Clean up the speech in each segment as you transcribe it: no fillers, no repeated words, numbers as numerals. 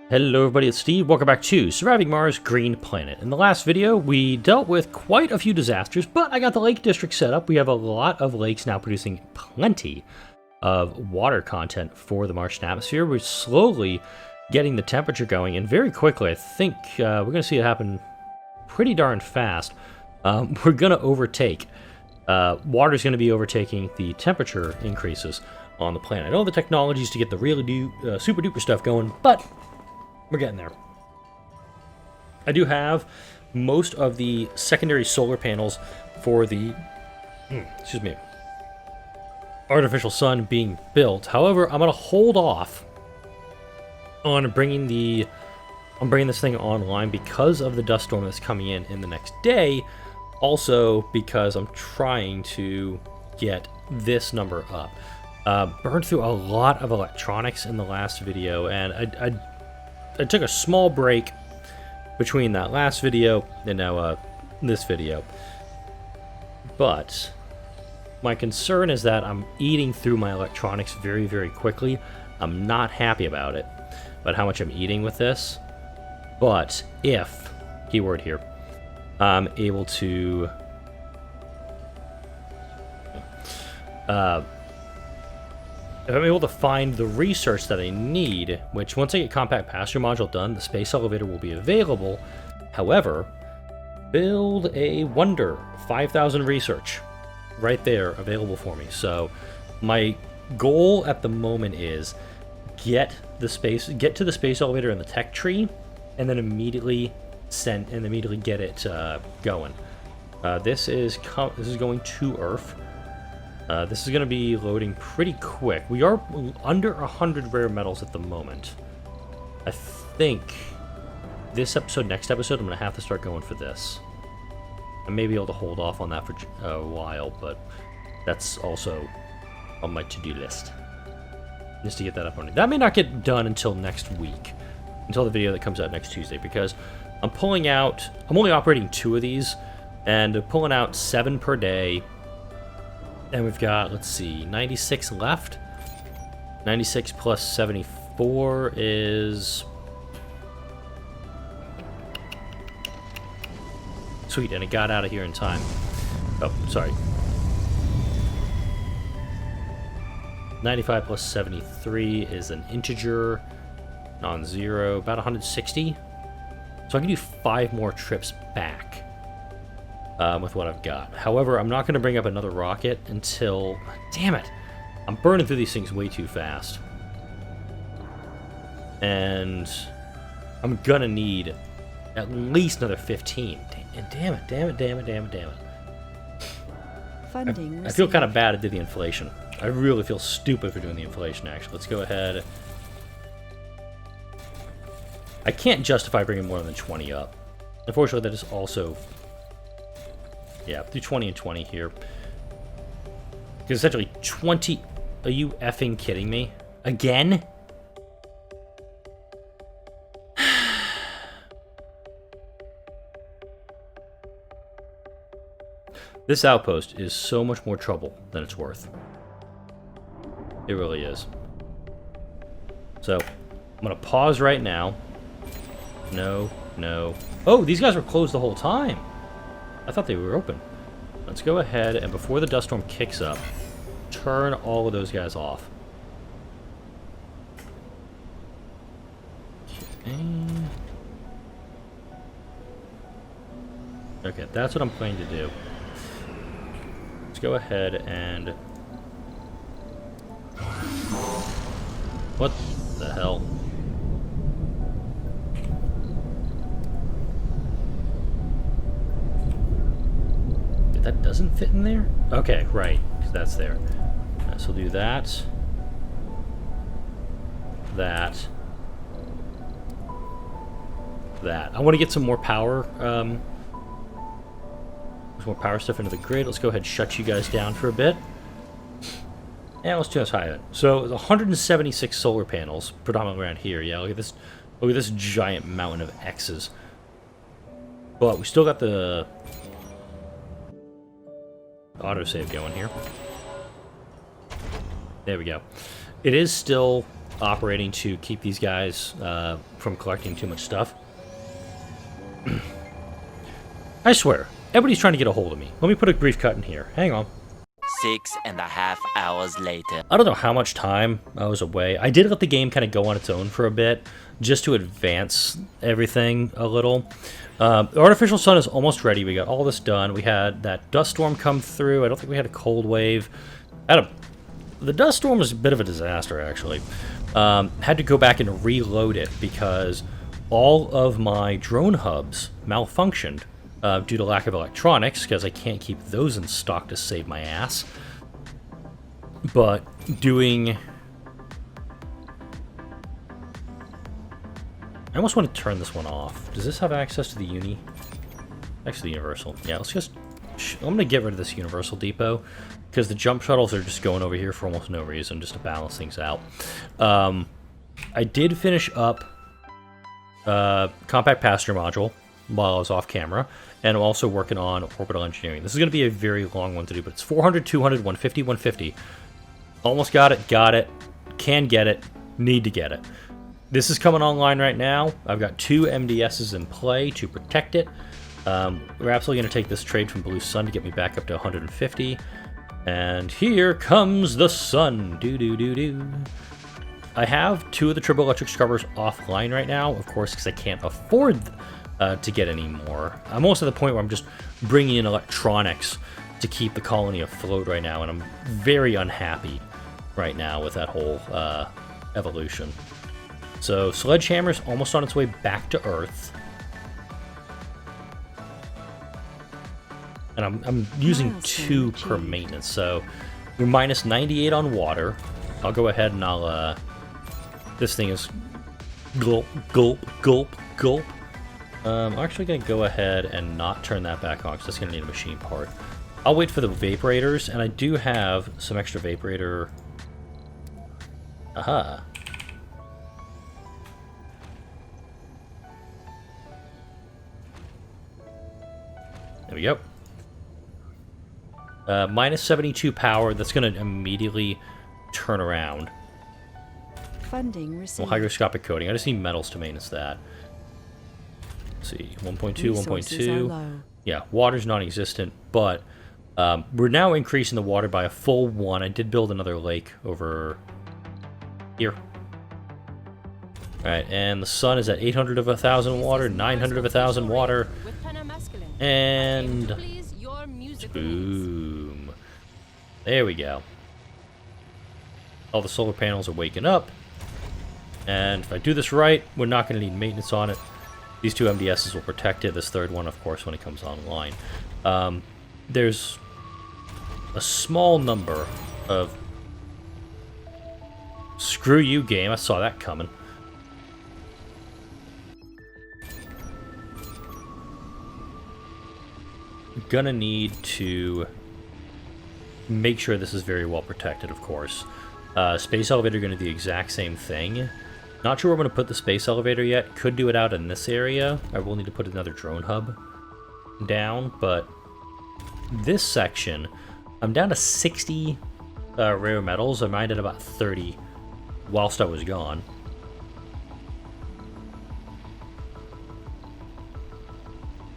Hello everybody, it's Steve. Welcome back to Surviving Mars Green Planet. In the last video, we dealt with quite a few disasters, but I got the lake district set up. We have a lot of lakes now producing plenty of water content for the Martian atmosphere. We're slowly getting the temperature going, and very quickly, I think we're going to see it happen pretty darn fast. We're going to overtake. Water's going to be overtaking the temperature increases on the planet. I know the technologies to get the really super duper stuff going, but we're getting there. I do have most of the secondary solar panels for the artificial sun being built. However, I'm going to hold off on bringing this thing online because of the dust storm that's coming in the next day. Also because I'm trying to get this number up. Burned through a lot of electronics in the last video, and I took a small break between that last video and now this video. But my concern is that I'm eating through my electronics very, very quickly. I'm not happy about it, about how much I'm eating with this. But if, keyword here, I'm able to if I'm able to find the research that I need, which once I get compact passenger module done, the space elevator will be available. However, build a wonder, 5,000 research, right there, available for me. So my goal at the moment is get to the space elevator and the tech tree, and then immediately get it going. This is going to Earth. This is going to be loading pretty quick. We are under 100 rare metals at the moment. I think this episode, next episode, I'm going to have to start going for this. I may be able to hold off on that for a while, but that's also on my to-do list. Just to get that up on it. That may not get done until next week, until the video that comes out next Tuesday, because I'm only operating 2 of these, and pulling out 7 per day. And we've got, let's see, 96 left. 96 plus 74 is... Sweet, and it got out of here in time. Oh, sorry. 95 plus 73 is an integer, non-zero, about 160. So I can do 5 more trips back. With what I've got. However, I'm not going to bring up another rocket until... Damn it! I'm burning through these things way too fast. And I'm going to need at least another 15. Damn it. Funding I feel kind of bad I did the inflation. I really feel stupid for doing the inflation, actually. Let's go ahead. I can't justify bringing more than 20 up. Unfortunately, that is also... Yeah, do 20 and 20 here. Because essentially 20... Are you effing kidding me? Again? This outpost is so much more trouble than it's worth. It really is. So, I'm going to pause right now. No. Oh, these guys were closed the whole time. I thought they were open. Let's go ahead and before the dust storm kicks up, turn all of those guys off. Okay, that's what I'm planning to do. Let's go ahead and... What the hell? That doesn't fit in there? Okay, right, because that's there. So we'll do that. That. I want to get some more power. Some more power stuff into the grid. Let's go ahead and shut you guys down for a bit. And let's do this high. So 176 solar panels, predominantly around here. Yeah, look at this. Look at this giant mountain of X's. But we still got the autosave going here. There we go. It is still operating to keep these guys from collecting too much stuff. I swear, everybody's trying to get a hold of me. Let me put a brief cut in here. Hang on. 6.5 hours later. I don't know how much time I was away. I did let the game kind of go on its own for a bit, just to advance everything a little. The artificial sun is almost ready. We got all this done. We had that dust storm come through. I don't think we had a cold wave. The dust storm was a bit of a disaster, actually. Had to go back and reload it because all of my drone hubs malfunctioned due to lack of electronics, because I can't keep those in stock to save my ass. But doing... I almost want to turn this one off. Does this have access to the uni? Actually, the universal. Yeah, let's just... I'm going to get rid of this universal depot, because the jump shuttles are just going over here for almost no reason, just to balance things out. I did finish up compact passenger module while I was off camera, and I'm also working on orbital engineering. This is going to be a very long one to do, but it's 400, 200, 150, 150. Almost got it, can get it, need to get it. This is coming online right now. I've got 2 MDSs in play to protect it. We're absolutely going to take this trade from Blue Sun to get me back up to 150. And here comes the sun. Do. I have 2 of the turbo electric scrubbers offline right now, of course, because I can't afford to get any more. I'm almost at the point where I'm just bringing in electronics to keep the colony afloat right now, and I'm very unhappy right now with that whole evolution. So Sledgehammer's almost on its way back to Earth. And I'm using 2 per maintenance, so we're minus 98 on water. I'll go ahead and I'll... this thing is... Gulp, gulp, gulp, gulp. I'm actually going to go ahead and not turn that back on, because that's going to need a machine part. I'll wait for the vaporators, and I do have some extra vaporator... Aha. There we go. Minus 72 power. That's going to immediately turn around. Funding received. Well, hygroscopic coating. I just need metals to maintenance that. Let's see. 1.2, 1.2. Yeah, water's non-existent, but we're now increasing the water by a full 1. I did build another lake over here. Alright, and the sun is at 800 of 1,000 water, 900 of 1,000 water, and boom. There we go. All the solar panels are waking up, and if I do this right, we're not going to need maintenance on it. These 2 MDSs will protect it. This third one, of course, when it comes online. There's a small number of... Screw you, game. I saw that coming. Gonna need to make sure this is very well protected, of course. Space elevator gonna do the exact same thing. Not sure where I'm gonna put the space elevator yet. Could do it out in this area. I will need to put another drone hub down, but this section, I'm down to 60 rare metals. I mined at about 30 whilst I was gone.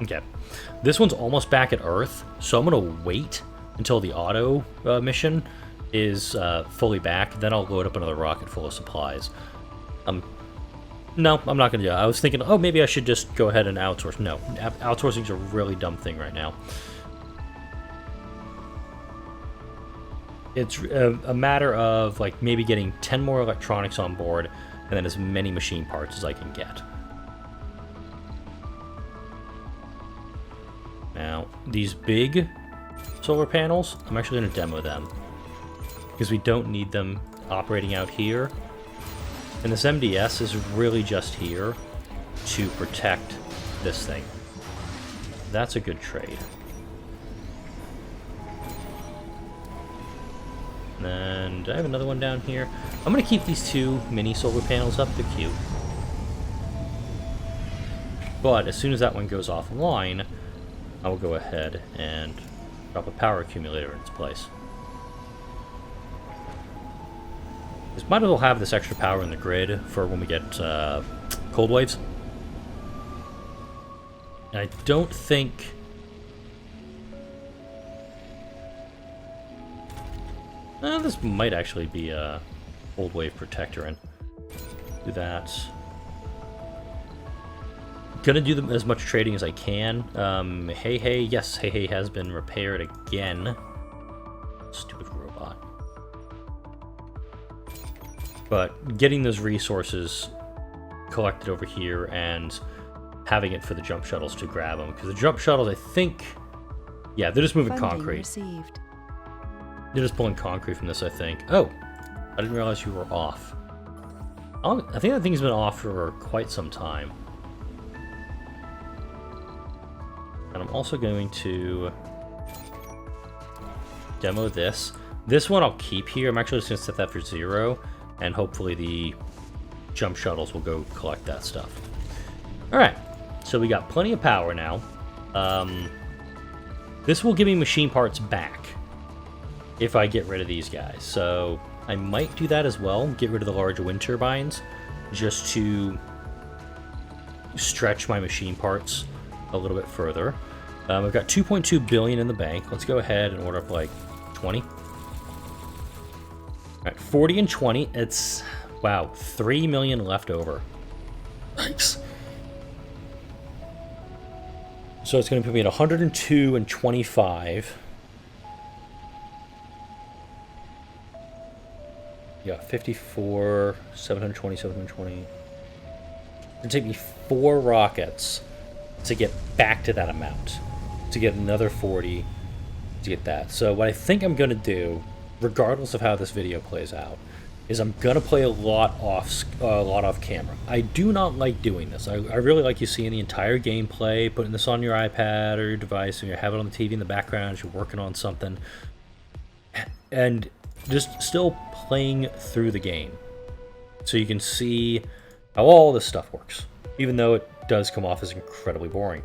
Okay. This one's almost back at Earth, so I'm going to wait until the auto mission is fully back. Then I'll load up another rocket full of supplies. No, I'm not going to do that. I was thinking, oh, maybe I should just go ahead and outsource. No, outsourcing is a really dumb thing right now. It's a matter of like maybe getting 10 more electronics on board, and then as many machine parts as I can get. Now, these big solar panels, I'm actually going to demo them, because we don't need them operating out here. And this MDS is really just here to protect this thing. That's a good trade. And I have another one down here. I'm going to keep these 2 mini solar panels up. They're cute. But as soon as that one goes offline, I will go ahead and drop a power accumulator in its place. Just might as well have this extra power in the grid for when we get cold waves. I don't think... this might actually be a cold wave protector in. Do that. Gonna do as much trading as I can. Hey, yes, Hey has been repaired again. Stupid robot. But getting those resources collected over here and having it for the jump shuttles to grab them. Because the jump shuttles, I think... Yeah, they're just moving concrete. Received. They're just pulling concrete from this, I think. Oh! I didn't realize you were off. I think that thing's been off for quite some time. And I'm also going to demo this. This one I'll keep here. I'm actually just going to set that for 0. And hopefully the jump shuttles will go collect that stuff. Alright. So we got plenty of power now. This will give me machine parts back if I get rid of these guys. So I might do that as well. Get rid of the large wind turbines just to stretch my machine parts a little bit further. I've got 2.2 billion in the bank. Let's go ahead and order up like 20. All right, 40 and 20. It's, wow, 3 million left over. Thanks. So it's going to put me at 102 and 25. Yeah, 54, 720, 720. It's going to take me 4 rockets to get back to that amount. To get another 40 to get that. So what I think I'm going to do, regardless of how this video plays out, is I'm going to play a lot off camera. I do not like doing this. I really like you seeing the entire gameplay, putting this on your iPad or your device, and you have it on the TV in the background as you're working on something. And just still playing through the game. So you can see how all this stuff works. Even though it does come off as incredibly boring.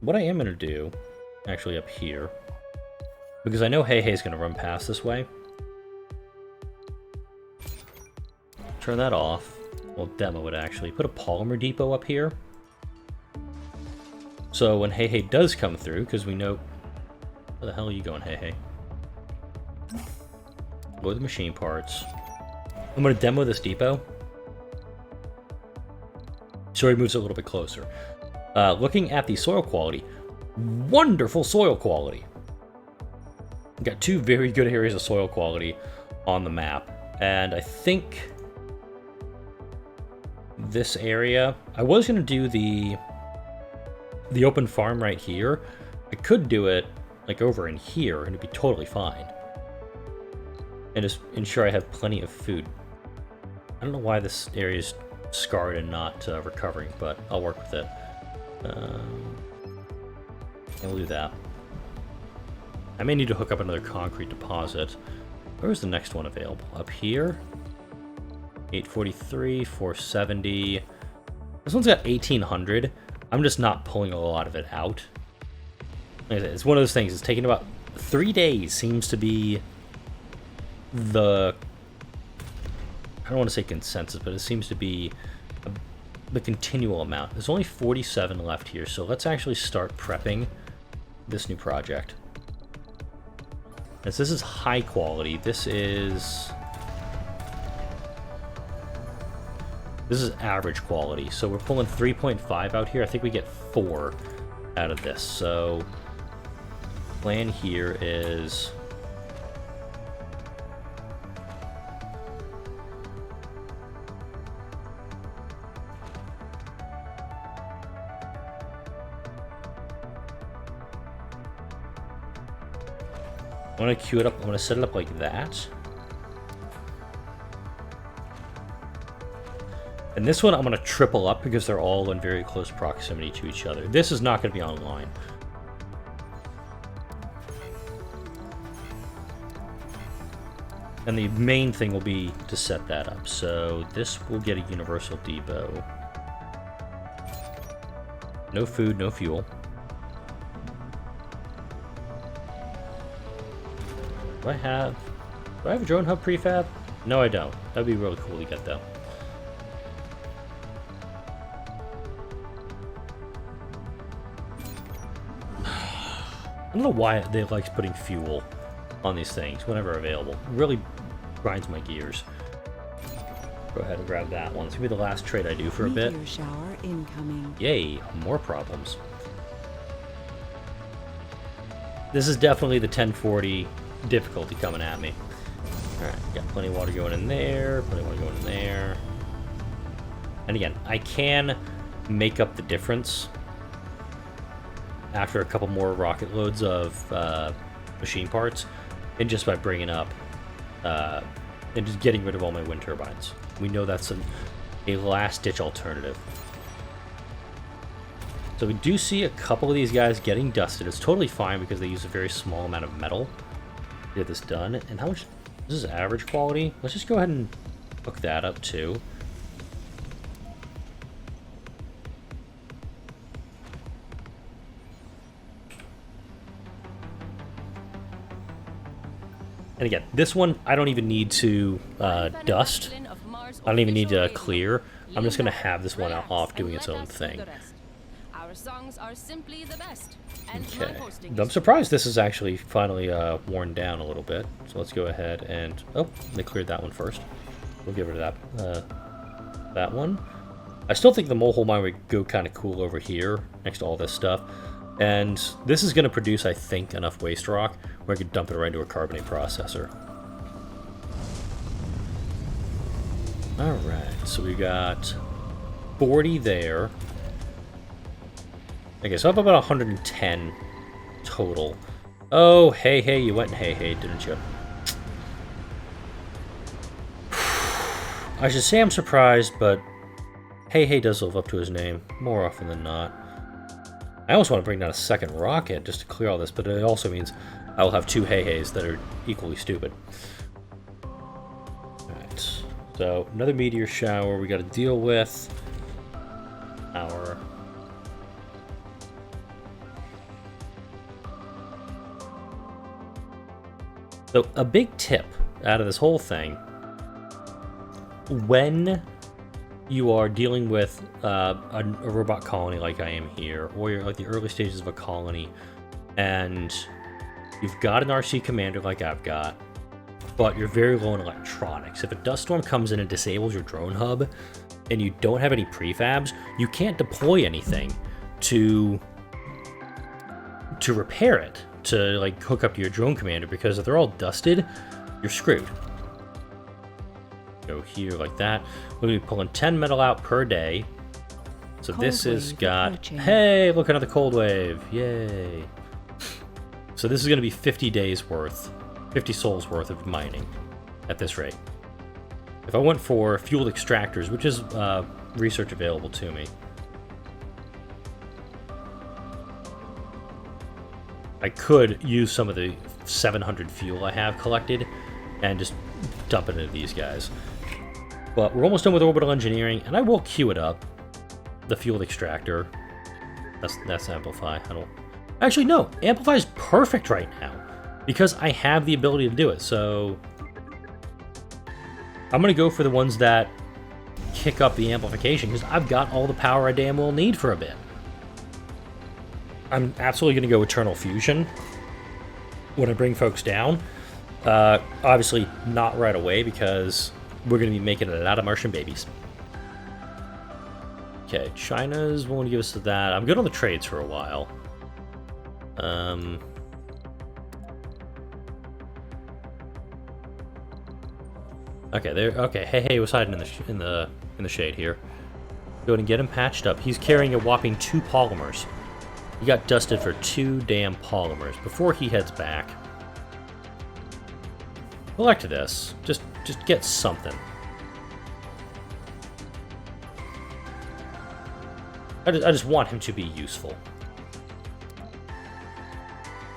What I am going to do, actually up here, because I know Hey's going to run past this way. Turn that off. We'll demo it actually. Put a polymer depot up here. So when Hey does come through, because we know... Where the hell are you going, Hey? Load the machine parts. I'm going to demo this depot. So he moves a little bit closer. Looking at the soil quality. Wonderful soil quality. We've got 2 very good areas of soil quality on the map. And I think this area... I was going to do the open farm right here. I could do it like over in here and it'd be totally fine. And just ensure I have plenty of food. I don't know why this area is scarred and not recovering, but I'll work with it. I'll do that. I may need to hook up another concrete deposit. Where's the next one available? Up here? 843, 470. This one's got 1800. I'm just not pulling a lot of it out. Like I said, it's one of those things. It's taking about 3 days. Seems to be the... I don't want to say consensus, but it seems to be the continual amount. There's only 47 left here, so let's actually start prepping this new project. As this is high quality, this is average quality. So we're pulling 3.5 out here. I think we get 4 out of this. So plan here is I'm going to queue it up. I'm going to set it up like that. And this one I'm going to triple up because they're all in very close proximity to each other. This is not going to be online. And the main thing will be to set that up. So this will get a universal depot. No food, no fuel. Do I have... Do I have a drone hub prefab? No, I don't. That'd be really cool to get, though. I don't know why they like putting fuel on these things whenever available. It really grinds my gears. Go ahead and grab that one. It's gonna be the last trade I do for a bit. Meteor shower incoming. Yay, more problems. This is definitely the 1040 difficulty coming at me. Alright, got plenty of water going in there, plenty of water going in there. And again, I can make up the difference after a couple more rocket loads of machine parts, and just by bringing up and just getting rid of all my wind turbines. We know that's a last-ditch alternative. So we do see a couple of these guys getting dusted. It's totally fine because they use a very small amount of metal to get this done. And how much? This is average quality. Let's just go ahead and hook that up too. And again, this one I don't even need to dust. I don't even need to clear. I'm just going to have this one off doing its own thing. Okay. I'm surprised this is actually finally worn down a little bit. So let's go ahead and... Oh, they cleared that one first. We'll get rid of that one. I still think the mole hole mine would go kind of cool over here next to all this stuff. And this is going to produce, I think, enough waste rock where I could dump it right into a carbonate processor. Alright, so we got 40 there. Okay, so I have about 110 total. Oh, hey, you went hey, didn't you? I should say I'm surprised, but hey does live up to his name more often than not. I almost want to bring down a second rocket just to clear all this, but it also means I will have two hey-hays that are equally stupid. Alright, so another meteor shower we got to deal with. Our... So a big tip out of this whole thing, when you are dealing with a robot colony like I am here, or you're like the early stages of a colony, and you've got an RC commander like I've got, but you're very low in electronics. If a dust storm comes in and disables your drone hub, and you don't have any prefabs, you can't deploy anything to repair it, to like hook up to your drone commander, because if they're all dusted, you're screwed. Go here like that. We're going to be pulling 10 metal out per day. So Cold this has wave got... approaching. Hey, look, another cold wave. Yay. So this is going to be 50 days worth, 50 souls worth of mining at this rate. If I went for fueled extractors, which is research available to me, I could use some of the 700 fuel I have collected and just dump it into these guys. But we're almost done with orbital engineering, and I will queue it up. The fueled extractor. That's Amplify. I don't... Actually, no. Amplify is perfect right now because I have the ability to do it. So I'm going to go for the ones that kick up the amplification because I've got all the power I damn well need for a bit. I'm absolutely going to go Eternal Fusion when I bring folks down. Obviously not right away because we're going to be making a lot of Martian babies. Okay, China's willing to give us that. I'm good on the trades for a while. Okay, there. Okay, hey, was hiding in the shade here. Go ahead and get him patched up. He's carrying a whopping 2 polymers. He got dusted for 2 damn polymers before he heads back. Elect to this. Just get something. I just want him to be useful.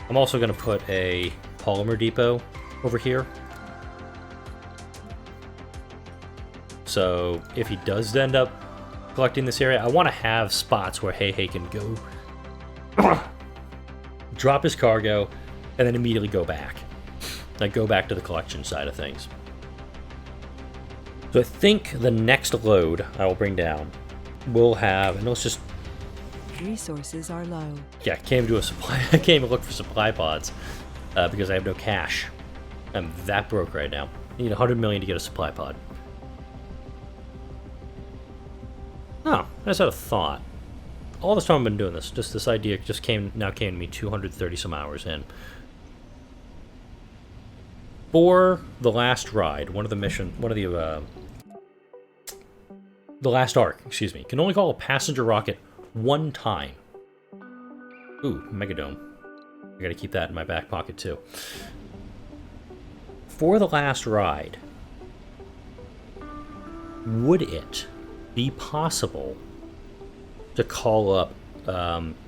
I'm also going to put a polymer depot over here. So if he does end up collecting this area, I want to have spots where Hey can go drop his cargo and then immediately go back. I go back to the collection side of things. So I think the next load I will bring down will have, and let's just, Resources are low. yeah, I can't even do a supply, I can't even look for supply pods because I have no cash. I'm that broke right now. I need 100 million to get a supply pod. Oh, I just had a thought. All this time I've been doing this, just this idea just came to me 230 some hours in. For the last ride, the last arc, excuse me, can only call a passenger rocket one time. Ooh, Megadome. I gotta keep that in my back pocket too. For the last ride, would it be possible to call up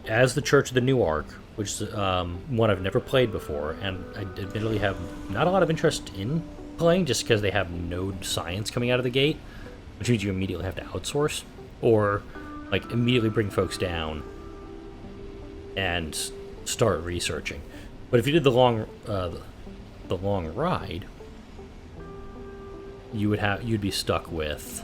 as the Church of the New Ark, which is one I've never played before, and I admittedly have not a lot of interest in playing just because they have no science coming out of the gate, which means you immediately have to outsource, or like immediately bring folks down and start researching. But if you did the long ride, you'd be stuck with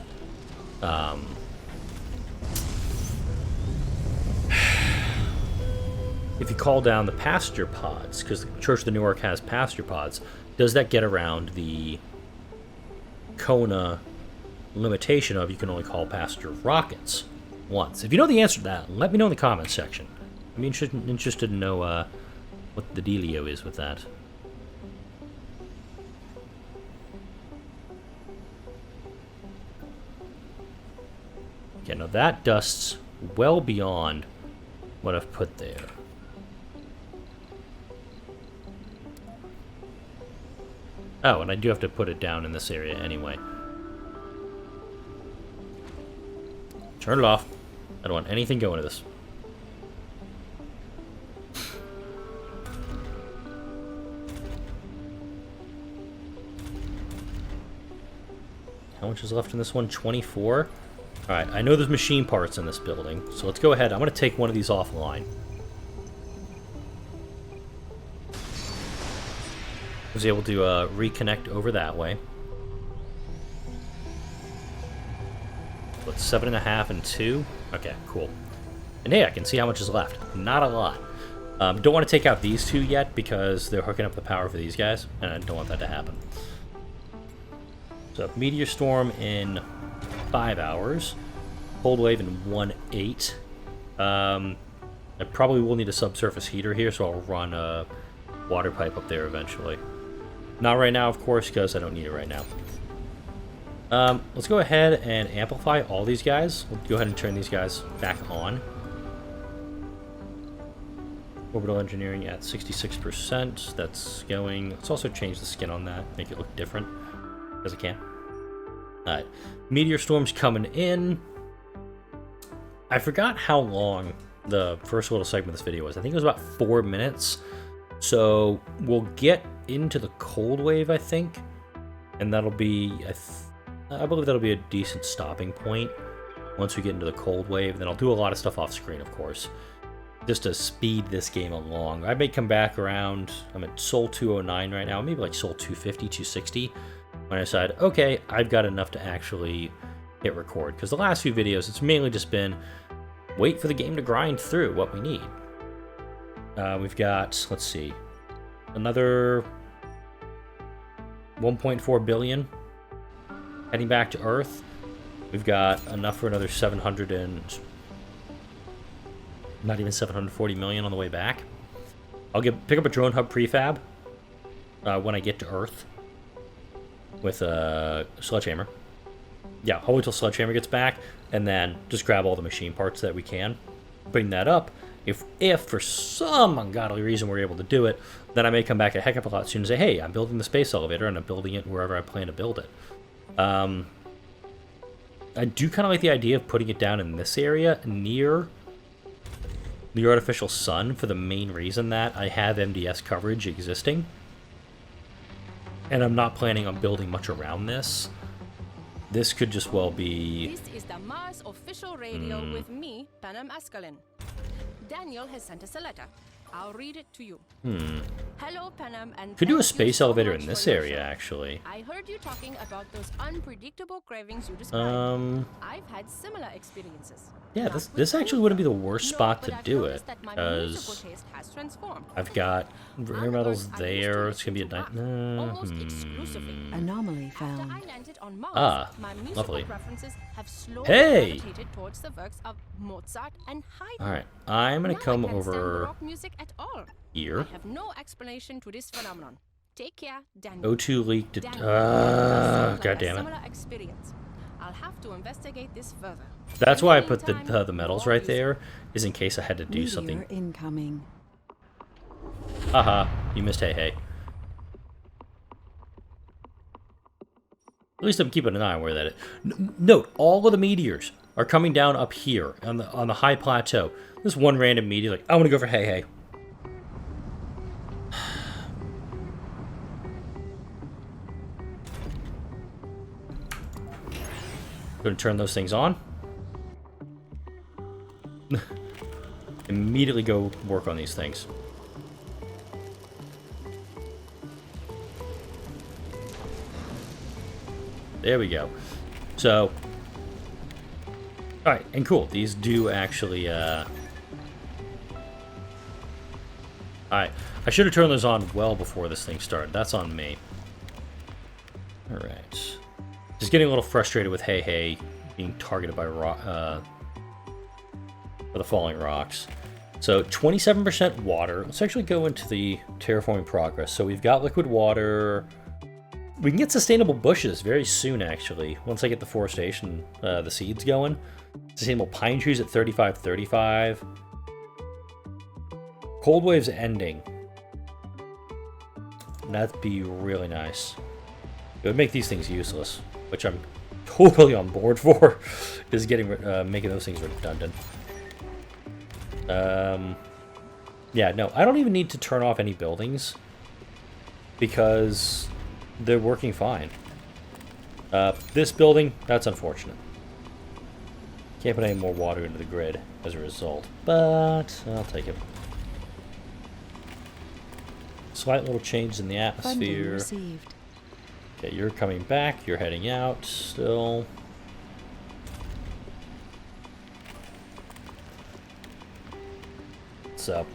if you call down the passenger pods, because the Church of the New Ark has passenger pods, does that get around the Kona limitation of you can only call passenger rockets once? If you know the answer to that, let me know in the comments section. I'm interested to know what the dealio is with that. Okay, now that dust's well beyond what I've put there. Oh, and I do have to put it down in this area anyway. Turn it off. I don't want anything going to this. How much is left in this one? 24? Alright, I know there's machine parts in this building, so let's go ahead. I'm going to take one of these offline. I was able to reconnect over that way. What's 7.5 and 2? Okay, cool. And hey, I can see how much is left. Not a lot. Don't want to take out these two yet because they're hooking up the power for these guys, and I don't want that to happen. So, Meteor Storm in 5 hours. Cold Wave in 1.8. I probably will need a subsurface heater here, so I'll run a water pipe up there eventually. Not right now, of course, because I don't need it right now. Let's go ahead and amplify all these guys. We'll go ahead and turn these guys back on. Orbital engineering at 66%. That's going. Let's also change the skin on that, make it look different, as I can. Alright. Meteor Storm's coming in. I forgot how long the first little segment of this video was. I think it was about 4 minutes. So we'll get into the cold wave, I think. And that'll be, I believe that'll be a decent stopping point once we get into the cold wave. Then I'll do a lot of stuff off screen, of course, just to speed this game along. I may come back around, I'm at Sol 209 right now, maybe like Sol 250, 260, when I decide, okay, I've got enough to actually hit record. Because the last few videos, it's mainly just been wait for the game to grind through what we need. We've got, let's see, another 1.4 billion heading back to Earth. We've got enough for another 700 and not even 740 million on the way back. I'll pick up a drone hub prefab when I get to Earth with a Sledgehammer. Yeah, I'll wait till Sledgehammer gets back and then just grab all the machine parts that we can, bring that up. If for some ungodly reason we're able to do it, then I may come back a heck of a lot soon and say, hey, I'm building the space elevator and I'm building it wherever I plan to build it. I do kind of like the idea of putting it down in this area near the artificial sun for the main reason that I have MDS coverage existing. And I'm not planning on building much around this. This could just well be... This is the Mars official radio with me, Panam Askalin. Daniel has sent us a letter. I'll read it to you. Hello, Panam, and Could do a thank you space so elevator much in for this your area, show. actually. I heard you talking about those unpredictable cravings you described. I've had similar experiences. Yeah, Not this with actually food, wouldn't be the though. worst No, spot but to I've do it, noticed that my musical because taste has transformed. I've got rare metals I used to there. It's listen gonna be to a rock, night. almost exclusively. Anomaly After found. I landed on Mars, Ah, my musical lovely. preferences have slowly Hey! gravitated towards the works of Mozart and Haydn. All right, I'm gonna Now come I can't stand over Baroque music at all. here. I have no explanation to this phenomenon. Take care, Daniel. O2 leaked. Daniel, sounds God like a damn it. similar experience. I'll have to investigate this further. That's In why I the put meantime, the metals more right music. there, is in case I had to do Meteor something. incoming. Haha, you missed hey hey. At least I'm keeping an eye on where that is. Note, all of the meteors are coming down up here on the high plateau. This one random meteor, like, I want to go for hey hey. Gonna turn those things on. Immediately go work on these things. There we go. So, alright, and cool. These do actually, alright. I should have turned those on well before this thing started. That's on me. Alright. Just getting a little frustrated with Hey Hey being targeted by the falling rocks. So 27% water. Let's actually go into the terraforming progress. So we've got liquid water. We can get sustainable bushes very soon, actually. Once I get the forestation, the seeds going. Sustainable pine trees at 35. Cold waves ending. That'd be really nice. It would make these things useless, which I'm totally on board for. Is getting making those things redundant. Yeah, no, I don't even need to turn off any buildings because they're working fine. This building, that's unfortunate. Can't put any more water into the grid as a result, but I'll take it. Slight little change in the Funding atmosphere. received. Okay, you're coming back. You're heading out still. So,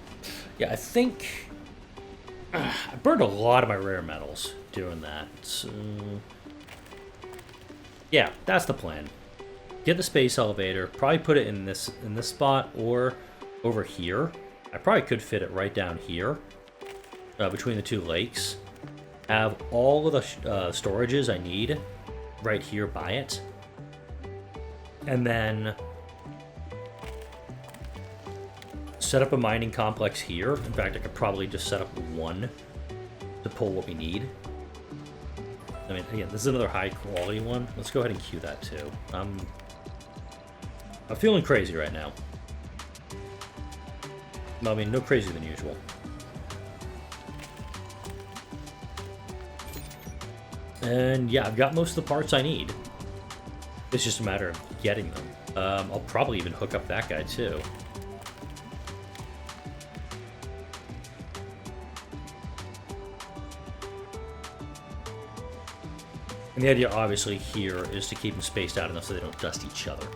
yeah, I think I burned a lot of my rare metals doing that. So, yeah, that's the plan. Get the space elevator. Probably put it in this spot or over here. I probably could fit it right down here between the two lakes. Have all of the storages I need right here by it, and then set up a mining complex here. In fact, I could probably just set up one to pull what we need. I mean, again, this is another high quality one. Let's go ahead and queue that too. I'm feeling crazy right now. I mean, no crazier than usual. And yeah, I've got most of the parts I need. It's just a matter of getting them. I'll probably even hook up that guy too. And the idea, obviously, here is to keep them spaced out enough so they don't dust each other.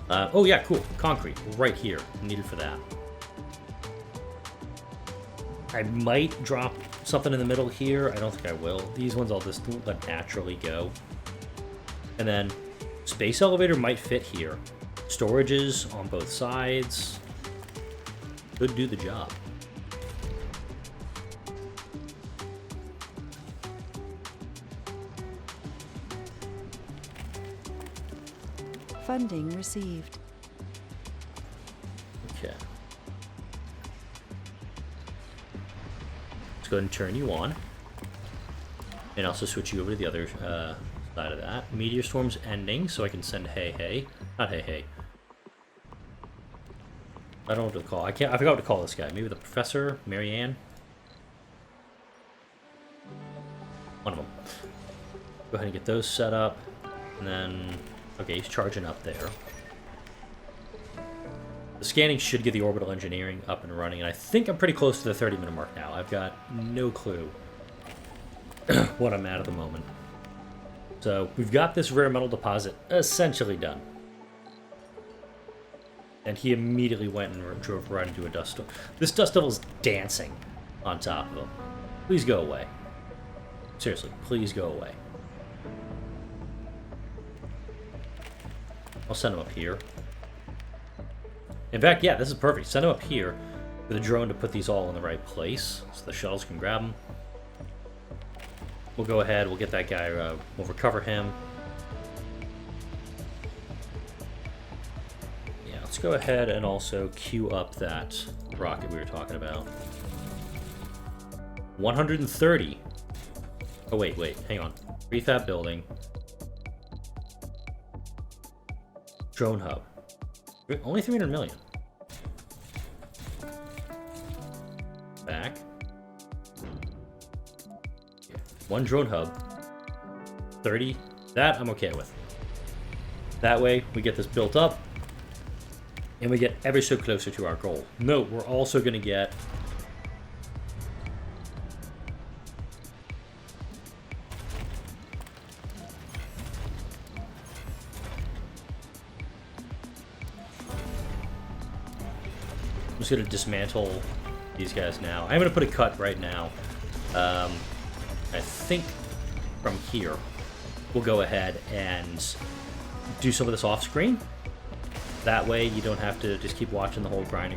Oh yeah, cool. Concrete, right here. Needed for that. I might drop something in the middle here. I don't think I will. These ones I'll just let naturally go. And then space elevator might fit here. Storages on both sides. Could do the job. Funding received. Okay. Let's go ahead and turn you on. And also switch you over to the other side of that. Meteor storm's ending, so I can send Hey Hey. Not Hey Hey. I don't know what to call. I forgot what to call this guy. Maybe the Professor, Marianne. One of them. Go ahead and get those set up, and then okay, he's charging up there. The scanning should get the orbital engineering up and running, and I think I'm pretty close to the 30-minute mark now. I've got no clue what I'm at the moment. So we've got this rare metal deposit essentially done. And he immediately went and drove right into a dust storm. This dust devil's dancing on top of him. Please go away. Seriously, please go away. I'll send him up here. In fact, yeah, this is perfect. Send him up here with a drone to put these all in the right place so the shuttles can grab them. We'll go ahead, we'll get that guy, we'll recover him. Yeah, let's go ahead and also queue up that rocket we were talking about. 130. Oh, wait, hang on. Prefab building. Drone hub. Only 300 million. Back. Yeah. One drone hub. 30. That I'm okay with. That way we get this built up and we get ever so closer to our goal. Note, we're also going to get I'm just going to dismantle these guys now. I'm going to put a cut right now. I think from here, we'll go ahead and do some of this off screen. That way you don't have to just keep watching the whole grind.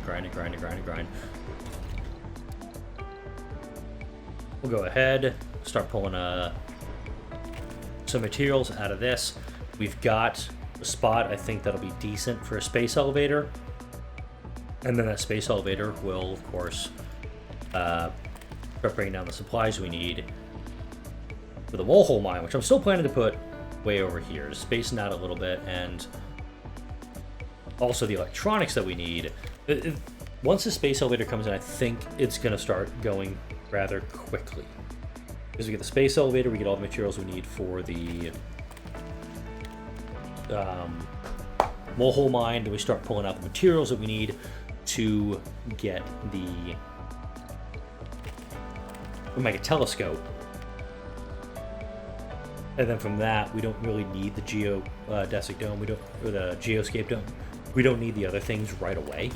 We'll go ahead, start pulling some materials out of this. We've got a spot, I think, that'll be decent for a space elevator. And then that space elevator will, of course, start bringing down the supplies we need for the Wool Hole mine, which I'm still planning to put way over here, to spacing out a little bit, and also the electronics that we need. Once the space elevator comes in, I think it's going to start going rather quickly. Because we get the space elevator, we get all the materials we need for the Wool Hole mine, then we start pulling out the materials that we need to get the Omega telescope, and then from that we don't really need the geodesic dome. Or the geoscape dome. We don't need the other things right away.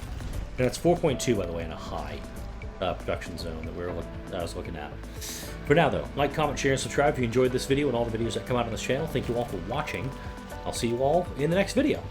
And that's 4.2, by the way, in a high production zone that I was looking at. For now, though, like, comment, share, and subscribe if you enjoyed this video and all the videos that come out on this channel. Thank you all for watching. I'll see you all in the next video.